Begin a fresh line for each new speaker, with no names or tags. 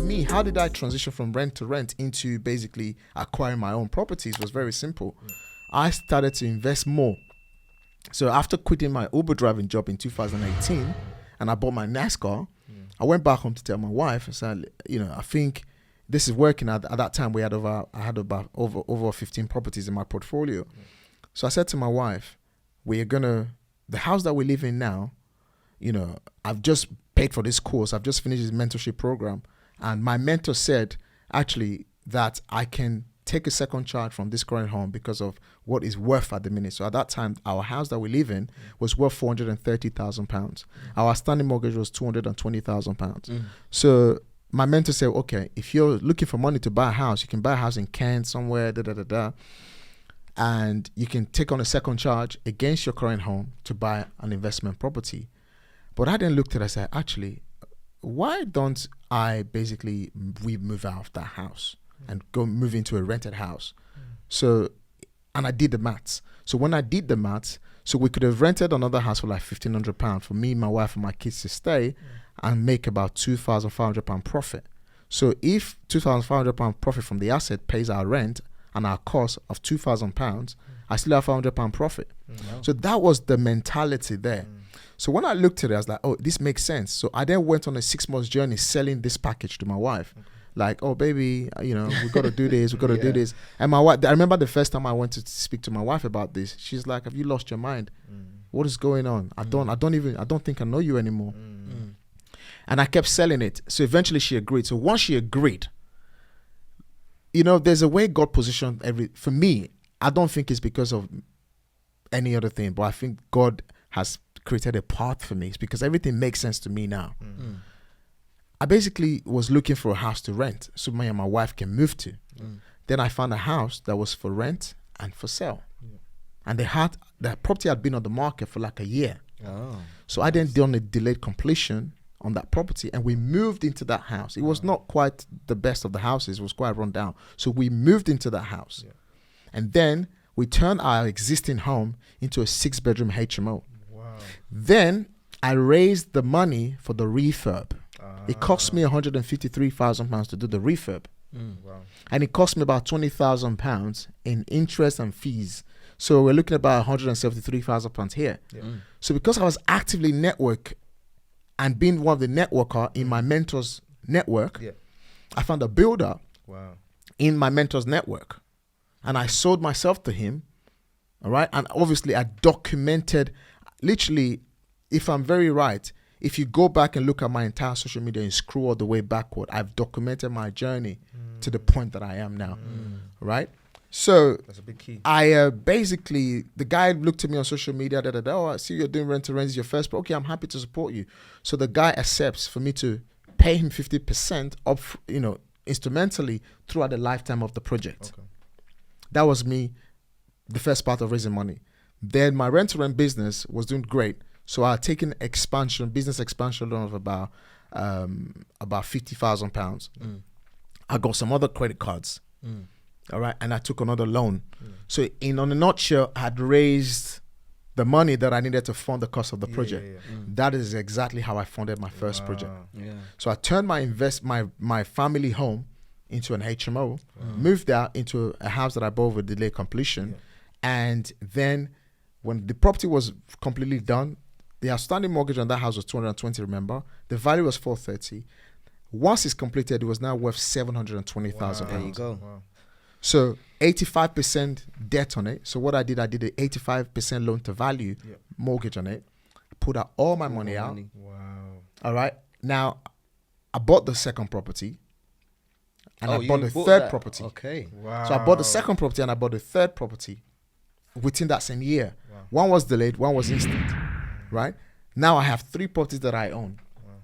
me, how did I transition from rent to rent into basically acquiring my own properties was very simple. I started to invest more. So after quitting my Uber driving job in 2018 and I bought my NASCAR, I went back home to tell my wife, I said, I think this is working. At that time, I had about over 15 properties in my portfolio. So I said to my wife, the house that we live in now, I've just paid for this course. I've just finished this mentorship program. And my mentor said, actually, that I can take a second charge from this current home because of what is worth at the minute. So at that time, our house that we live in was worth £430,000. Our standing mortgage was £220,000. So my mentor said, okay, if you're looking for money to buy a house, you can buy a house in Kent somewhere, and you can take on a second charge against your current home to buy an investment property. But I then looked at it and said, actually, why don't we move out of that house and go move into a rented house? So, and I did the maths. So when I did the maths, so we could have rented another house for like £1,500 for me, my wife, and my kids to stay and make about £2,500 profit. So if £2,500 profit from the asset pays our rent and our cost of £2,000, I still have £500 profit. Wow. So that was the mentality there. So when I looked at it, I was like, oh, this makes sense. So I then went on a 6-month journey selling this package to my wife. Like, oh, baby, we got to do this. We got to do this. And my wife, I remember the first time I went to speak to my wife about this. She's like, have you lost your mind? What is going on? I don't think I know you anymore. And I kept selling it. So eventually she agreed. So once she agreed, there's a way God positioned for me. I don't think it's because of any other thing, but I think God has created a path for me. It's because everything makes sense to me now. I basically was looking for a house to rent so me and my wife can move to. Then I found a house that was for rent and for sale. And the property had been on the market for like a year. So I then done a delayed completion on that property and we moved into that house. It was not quite the best of the houses. It was quite run down. So we moved into that house. And then we turned our existing home into a 6-bedroom HMO. Then I raised the money for the refurb. It cost me £153,000 to do the refurb. And it cost me about £20,000 in interest and fees. So we're looking at about £173,000 here. So because I was actively network and being one of the networker in my mentor's network, I found a builder in my mentor's network. And I sold myself to him. All right. And obviously I documented, literally, if I'm very right, if you go back and look at my entire social media and scroll all the way backward, I've documented my journey to the point that I am now. Right. So
that's a big key.
I basically, the guy looked at me on social media, oh, I see you're doing rent-to-rent, is your first, but okay, I'm happy to support you. So the guy accepts for me to pay him 50% of, instrumentally throughout the lifetime of the project. That was me, the first part of raising money. Then my rent-to-rent business was doing great. So I had taken business expansion loan of about £50,000. I got some other credit cards. All right. And I took another loan. So on a nutshell, I had raised the money that I needed to fund the cost of the project. That is exactly how I funded my first project. So I turned my family home into an HMO, moved out into a house that I bought with delayed completion. And then when the property was completely done, the outstanding mortgage on that house was 220, remember? The value was 430. Once it's completed, it was now worth 720,000
There
pounds.
you go. Wow.
So 85% debt on it. So what I did an 85% loan to value mortgage on it. Put out all my money out.
Wow.
All right. Now, I bought the second property. And I bought the third
that?
property.
Okay.
Wow. So I bought the second property and I bought the third property within that same year. Wow. One was delayed, one was instant. Right? Now I have 3 properties that I own. Wow.